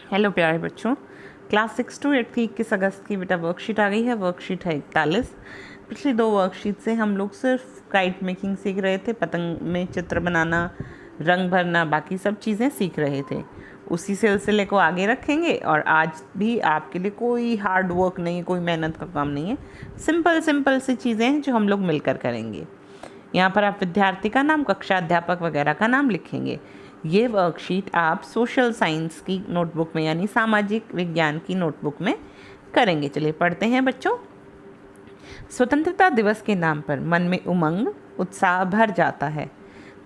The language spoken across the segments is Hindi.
हेलो प्यारे बच्चों, क्लास 6 to 8 की 21 अगस्त की बेटा वर्कशीट आ गई है। वर्कशीट है 41। पिछली दो वर्कशीट से हम लोग सिर्फ काइट मेकिंग सीख रहे थे, पतंग में चित्र बनाना, रंग भरना, बाकी सब चीज़ें सीख रहे थे। उसी सिलसिले को आगे रखेंगे और आज भी आपके लिए कोई हार्ड वर्क नहीं है, कोई मेहनत का काम नहीं है। सिंपल सिंपल सी चीज़ें हैं जो हम लोग मिलकर करेंगे। यहाँ पर आप विद्यार्थी का नाम, कक्षा अध्यापक वगैरह का नाम लिखेंगे। ये वर्कशीट आप सोशल साइंस की नोटबुक में यानी सामाजिक विज्ञान की नोटबुक में करेंगे। चलिए पढ़ते हैं बच्चों। स्वतंत्रता दिवस के नाम पर मन में उमंग उत्साह भर जाता है।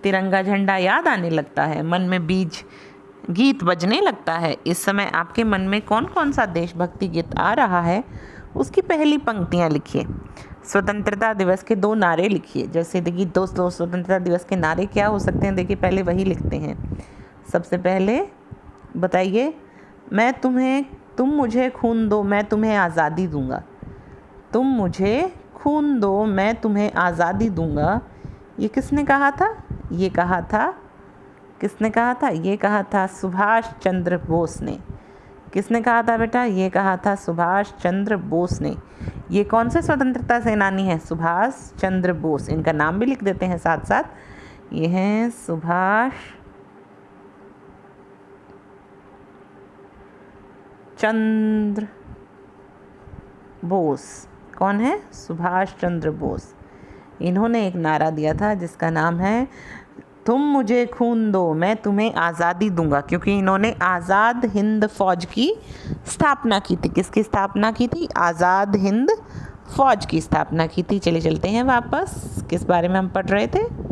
तिरंगा झंडा याद आने लगता है, मन में बीज गीत बजने लगता है। इस समय आपके मन में कौन कौन सा देशभक्ति गीत आ रहा है, उसकी पहली पंक्तियाँ लिखिए। स्वतंत्रता दिवस के दो नारे लिखिए। जैसे देखिए दोस्तों, स्वतंत्रता दिवस के नारे क्या हो सकते हैं, देखिए पहले वही लिखते हैं। सबसे पहले बताइए, तुम मुझे खून दो, मैं तुम्हें आज़ादी दूंगा। तुम मुझे खून दो, मैं तुम्हें आज़ादी दूंगा। ये किसने कहा था? किसने कहा था? ये कहा था सुभाष चंद्र बोस ने। किसने कहा था बेटा? ये कहा था सुभाष चंद्र बोस ने। ये कौन से स्वतंत्रता सेनानी हैं? सुभाष चंद्र बोस। इनका नाम भी लिख देते हैं साथ साथ। ये हैं सुभाष चंद्र बोस। कौन है? सुभाष चंद्र बोस। इन्होंने एक नारा दिया था जिसका नाम है तुम मुझे खून दो, मैं तुम्हें आज़ादी दूंगा, क्योंकि इन्होंने आज़ाद हिंद फौज की स्थापना की थी। किसकी स्थापना की थी? आज़ाद हिंद फौज की स्थापना की थी। चलिए चलते हैं वापस, किस बारे में हम पढ़ रहे थे।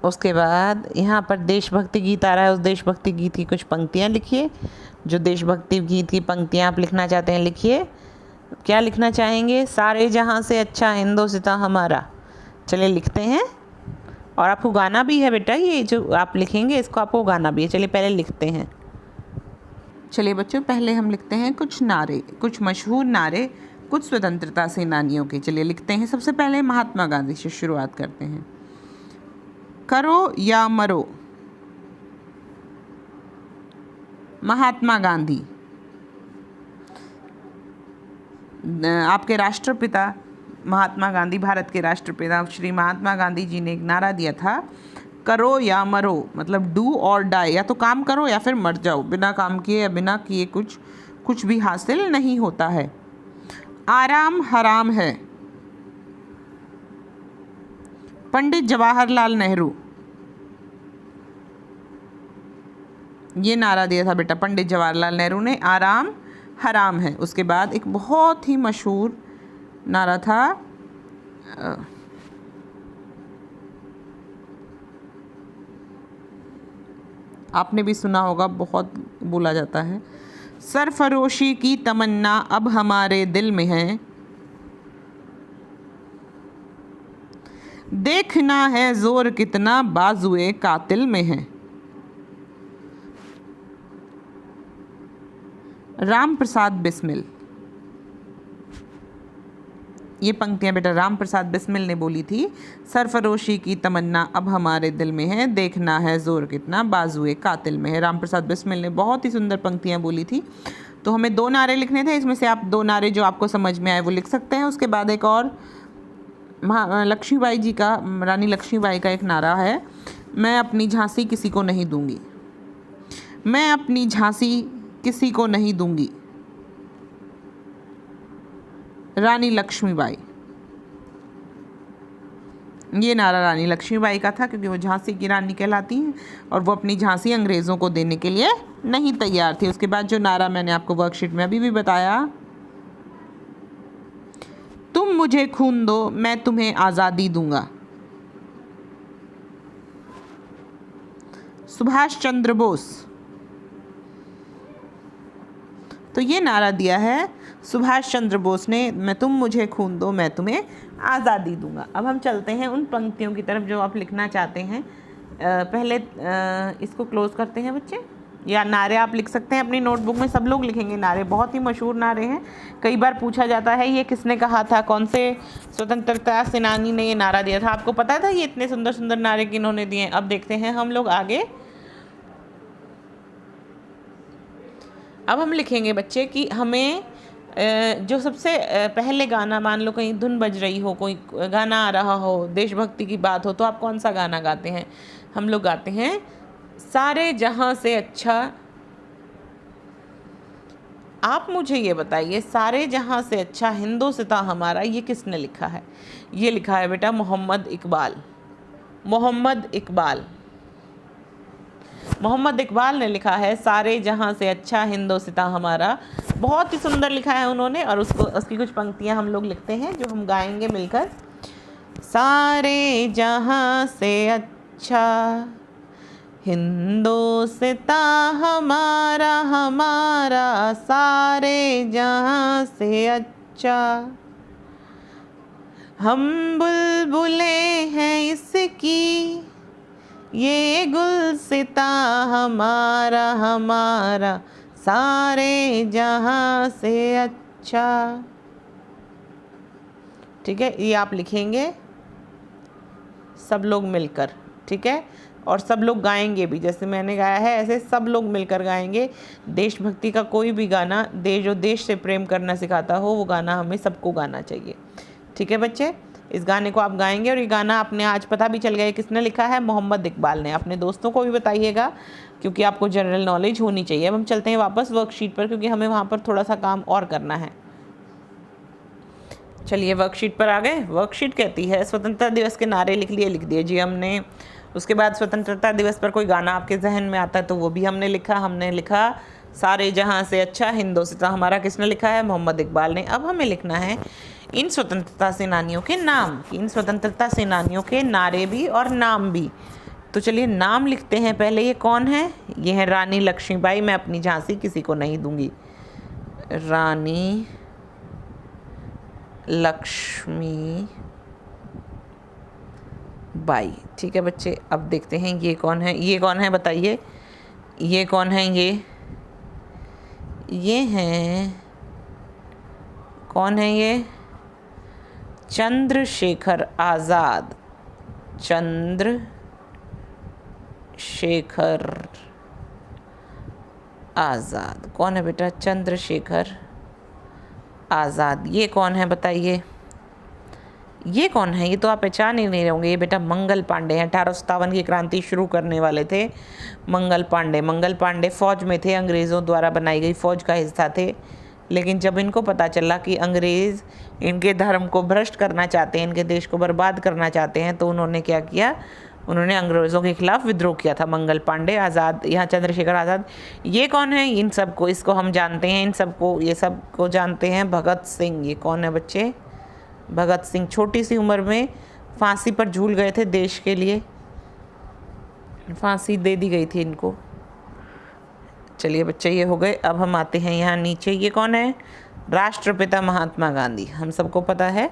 उसके बाद यहाँ पर देशभक्ति गीत आ रहा है, उस देशभक्ति गीत की कुछ पंक्तियाँ लिखिए। जो देशभक्ति गीत की पंक्तियाँ आप लिखना चाहते हैं लिखिए। क्या लिखना चाहेंगे? सारे जहाँ से अच्छा हिंदुस्तान हमारा। चलिए लिखते हैं। और आपको गाना भी है बेटा, ये जो आप लिखेंगे इसको आपको गाना भी है। चलिए पहले लिखते हैं। चलिए बच्चों, पहले हम लिखते हैं कुछ नारे, कुछ मशहूर नारे कुछ स्वतंत्रता सेनानियों के। चलिए लिखते हैं। सबसे पहले महात्मा गांधी से शुरुआत करते हैं। करो या मरो, महात्मा गांधी। आपके राष्ट्रपिता महात्मा गांधी, भारत के राष्ट्रपिता श्री महात्मा गांधी जी ने एक नारा दिया था, करो या मरो, मतलब डू और डाई, या तो काम करो या फिर मर जाओ। बिना काम किए या बिना किए कुछ भी हासिल नहीं होता है। आराम हराम है, पंडित जवाहरलाल नेहरू। ये नारा दिया था बेटा पंडित जवाहरलाल नेहरू ने, आराम हराम है। उसके बाद एक बहुत ही मशहूर नारा था, आपने भी सुना होगा, बहुत बोला जाता है, सरफरोशी की तमन्ना अब हमारे दिल में है, देखना है जोर कितना बाजुए कातिल में है। राम प्रसाद बिस्मिल। ये पंक्तियां बेटा राम प्रसाद बिस्मिल ने बोली थी। सरफरोशी की तमन्ना अब हमारे दिल में है, देखना है जोर कितना बाजुए कातिल में है। राम प्रसाद बिस्मिल ने बहुत ही सुंदर पंक्तियां बोली थी। तो हमें दो नारे लिखने थे, इसमें से आप दो नारे जो आपको समझ में आए वो लिख सकते हैं। उसके बाद एक और लक्ष्मीबाई जी का, रानी लक्ष्मीबाई का एक नारा है, मैं अपनी झांसी किसी को नहीं दूंगी। मैं अपनी झांसी किसी को नहीं दूंगी, रानी लक्ष्मीबाई। ये नारा रानी लक्ष्मीबाई का था, क्योंकि वो झांसी की रानी कहलाती हैं और वो अपनी झांसी अंग्रेज़ों को देने के लिए नहीं तैयार थी। उसके बाद जो नारा मैंने आपको वर्कशीट में अभी भी बताया, तुम मुझे खून दो, मैं तुम्हें आज़ादी दूंगा, सुभाष चंद्र बोस। तो ये नारा दिया है सुभाष चंद्र बोस ने, मैं तुम मुझे खून दो, मैं तुम्हें आज़ादी दूंगा। अब हम चलते हैं उन पंक्तियों की तरफ जो आप लिखना चाहते हैं। पहले इसको क्लोज करते हैं बच्चे। या नारे आप लिख सकते हैं अपनी नोटबुक में, सब लोग लिखेंगे नारे, बहुत ही मशहूर नारे हैं। कई बार पूछा जाता है ये किसने कहा था, कौन से स्वतंत्रता सेनानी ने ये नारा दिया था। आपको पता था ये इतने सुंदर सुंदर नारे किन्होंने दिए? अब देखते हैं हम लोग आगे। अब हम लिखेंगे बच्चे कि हमें जो सबसे पहले गाना, मान लो कहीं धुन बज रही हो, कोई गाना आ रहा हो, देशभक्ति की बात हो, तो आप कौन सा गाना गाते हैं? हम लोग गाते हैं सारे जहां से अच्छा। आप मुझे ये बताइए, सारे जहां से अच्छा हिंदुस्तां हमारा, ये किसने लिखा है? ये लिखा है बेटा मोहम्मद इकबाल। मोहम्मद इकबाल, मोहम्मद इकबाल ने लिखा है सारे जहां से अच्छा हिंदुस्तां हमारा। बहुत ही सुंदर लिखा है उन्होंने। और उसकी कुछ पंक्तियां हम लोग लिखते हैं जो हम गाएंगे मिलकर। सारे जहां से अच्छा हिंदुस्तां हमारा, हमारा सारे जहां से अच्छा। हम बुलबुलें हैं इसकी, ये गुलसितां हमारा, हमारा सारे जहां से अच्छा। ठीक है, ये आप लिखेंगे सब लोग मिलकर। ठीक है, और सब लोग गाएंगे भी, जैसे मैंने गाया है ऐसे सब लोग मिलकर गाएंगे। देशभक्ति का कोई भी गाना, जो देश से प्रेम करना सिखाता हो, वो गाना हमें सबको गाना चाहिए। ठीक है बच्चे, इस गाने को आप गाएंगे। और ये गाना आपने आज पता भी चल गया किसने लिखा है, मोहम्मद इकबाल ने। अपने दोस्तों को भी बताइएगा, क्योंकि आपको जनरल नॉलेज होनी चाहिए। अब हम चलते हैं वापस वर्कशीट पर, क्योंकि हमें वहाँ पर थोड़ा सा काम और करना है। चलिए वर्कशीट पर आ गए। वर्कशीट कहती है स्वतंत्रता दिवस के नारे लिख दिए जी हमने। उसके बाद स्वतंत्रता दिवस पर कोई गाना आपके जहन में आता है तो वो भी हमने लिखा। हमने लिखा सारे जहां से अच्छा हिंदुस्तां हमारा, किसने लिखा है, मोहम्मद इकबाल ने। अब हमें लिखना है इन स्वतंत्रता सेनानियों के नाम, इन स्वतंत्रता सेनानियों के नारे भी और नाम भी। तो चलिए नाम लिखते हैं पहले। ये कौन है? ये है रानी लक्ष्मीबाई। मैं अपनी झांसी किसी को नहीं दूंगी। रानी लक्ष्मी बाई। ठीक है बच्चे, अब देखते हैं ये कौन है। ये कौन है बताइए, ये कौन है? ये हैं, कौन है ये? चंद्रशेखर आज़ाद। चंद्रशेखर आज़ाद कौन है बेटा? चंद्रशेखर आज़ाद। ये कौन है बताइए, ये कौन है? ये तो आप पहचान ही नहीं होंगे। ये बेटा मंगल पांडे हैं। 1857 की क्रांति शुरू करने वाले थे मंगल पांडे। मंगल पांडे फौज में थे, अंग्रेज़ों द्वारा बनाई गई फौज का हिस्सा थे। लेकिन जब इनको पता चला कि अंग्रेज़ इनके धर्म को भ्रष्ट करना चाहते हैं, इनके देश को बर्बाद करना चाहते हैं, तो उन्होंने क्या किया, उन्होंने अंग्रेज़ों के खिलाफ विद्रोह किया था। मंगल पांडे, आज़ाद, यहाँ चंद्रशेखर आज़ाद। ये कौन है? इन सबको, इसको हम जानते हैं, इन सबको, ये सबको जानते हैं। भगत सिंह। ये कौन है बच्चे? भगत सिंह। छोटी सी उम्र में फांसी पर झूल गए थे देश के लिए, फांसी दे दी गई थी इनको। चलिए बच्चे ये हो गए। अब हम आते हैं यहाँ नीचे। ये कौन है? राष्ट्रपिता महात्मा गांधी। हम सबको पता है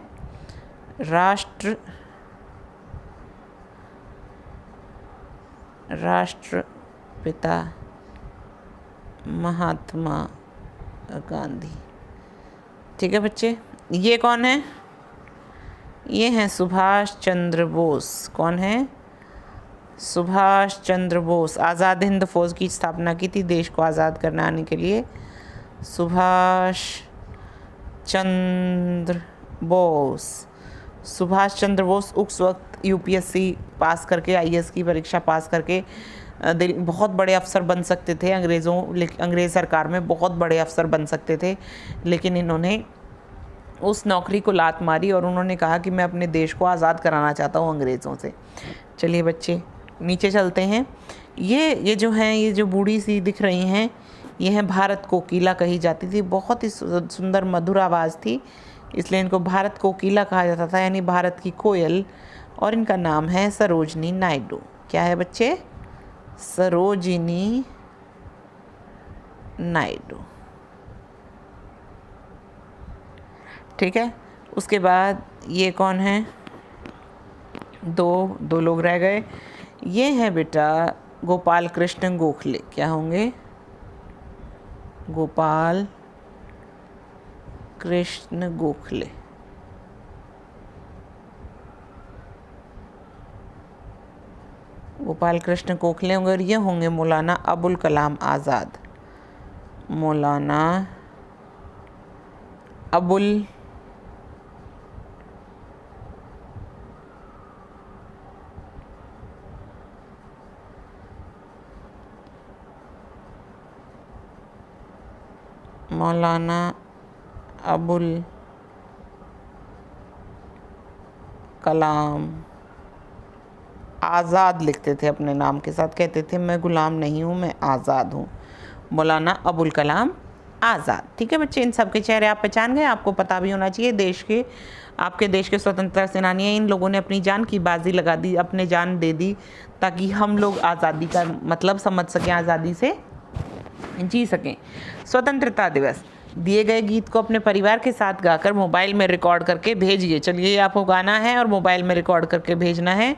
राष्ट्रपिता महात्मा गांधी। ठीक है बच्चे, ये कौन है? ये हैं सुभाष चंद्र बोस। कौन है? सुभाष चंद्र बोस। आज़ाद हिंद फौज की स्थापना की थी देश को आज़ाद कराने के लिए। सुभाष चंद्र बोस। सुभाष चंद्र बोस उस वक्त यूपीएससी पास करके, आईएएस की परीक्षा पास करके बहुत बड़े अफसर बन सकते थे। अंग्रेज़ सरकार में बहुत बड़े अफसर बन सकते थे, लेकिन इन्होंने उस नौकरी को लात मारी और उन्होंने कहा कि मैं अपने देश को आज़ाद कराना चाहता हूँ अंग्रेज़ों से। चलिए बच्चे नीचे चलते हैं। ये जो हैं, ये जो बूढ़ी सी दिख रही हैं, ये हैं भारत कोकिला कही जाती थी। बहुत ही सुंदर मधुर आवाज़ थी, इसलिए इनको भारत कोकिला कहा जाता था, यानी भारत की कोयल। और इनका नाम है सरोजिनी नायडू। क्या है बच्चे? सरोजिनी नायडू। ठीक है, उसके बाद ये कौन है? दो लोग रह गए। ये हैं बेटा गोपाल कृष्ण गोखले क्या होंगे? गोपाल कृष्ण गोखले। गोपाल कृष्ण गोखले होंगे और ये होंगे मौलाना अबुल कलाम आज़ाद। मौलाना अबुल मौलाना अबुल कलाम आज़ाद लिखते थे अपने नाम के साथ, कहते थे मैं गुलाम नहीं हूँ, मैं आज़ाद हूँ। मौलाना अबुल कलाम आज़ाद। ठीक है बच्चे, इन सब के चेहरे आप पहचान गए। आपको पता भी होना चाहिए देश के, आपके देश के स्वतंत्रता सेनानी हैं। इन लोगों ने अपनी जान की बाजी लगा दी, अपने जान दे दी ताकि हम लोग आज़ादी का मतलब समझ सकें, आज़ादी से जी सकें। स्वतंत्रता दिवस। दिए गए गीत को अपने परिवार के साथ गाकर मोबाइल में रिकॉर्ड करके भेजिए। चलिए, ये आपको गाना है और मोबाइल में रिकॉर्ड करके भेजना है।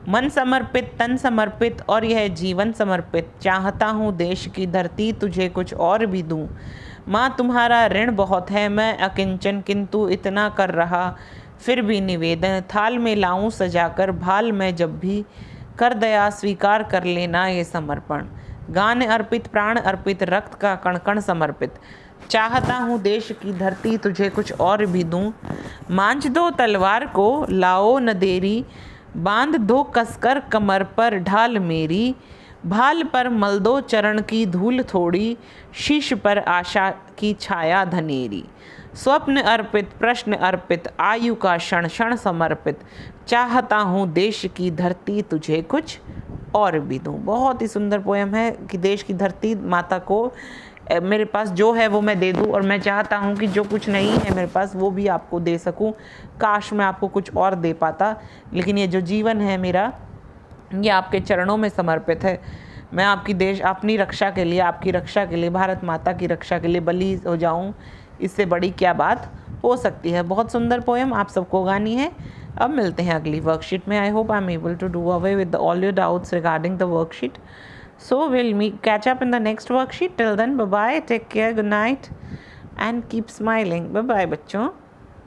मन समर्पित, तन समर्पित और यह जीवन समर्पित, चाहता हूँ देश की धरती तुझे कुछ और भी दूँ। माँ तुम्हारा ऋण बहुत है, मैं अकिंचन किंतु इतना कर रहा फिर भी निवेदन, थाल में लाऊं सजाकर भाल में जब भी, कर दया स्वीकार कर लेना ये समर्पण। गान अर्पित, प्राण अर्पित, रक्त का कण कण समर्पित, चाहता हूँ देश की धरती तुझे कुछ और भी दूँ। मांझ दो तलवार को लाओ न देरी, बांध दो कसकर कमर पर ढाल मेरी, भाल पर मल दो चरण की धूल थोड़ी, शीश पर आशा की छाया धनेरी। स्वप्न अर्पित, प्रश्न अर्पित, आयु का क्षण क्षण समर्पित, चाहता हूँ देश की धरती तुझे कुछ और भी दूँ। बहुत ही सुंदर पोएम है कि देश की धरती माता को मेरे पास जो है वो मैं दे दूँ, और मैं चाहता हूँ कि जो कुछ नहीं है मेरे पास वो भी आपको दे सकूँ। काश मैं आपको कुछ और दे पाता, लेकिन ये जो जीवन है मेरा ये आपके चरणों में समर्पित है। मैं आपकी देश, अपनी रक्षा के लिए, आपकी रक्षा के लिए, भारत माता की रक्षा के लिए बलि हो जाऊं, इससे बड़ी क्या बात हो सकती है। बहुत सुंदर पोएम आप सबको गानी है। अब मिलते हैं अगली वर्कशीट में। I hope I am able to do away with all your doubts regarding the worksheet. So we'll catch up in the next worksheet. Till then, bye bye, take care, good night, and keep smiling. Bye bye, बच्चों.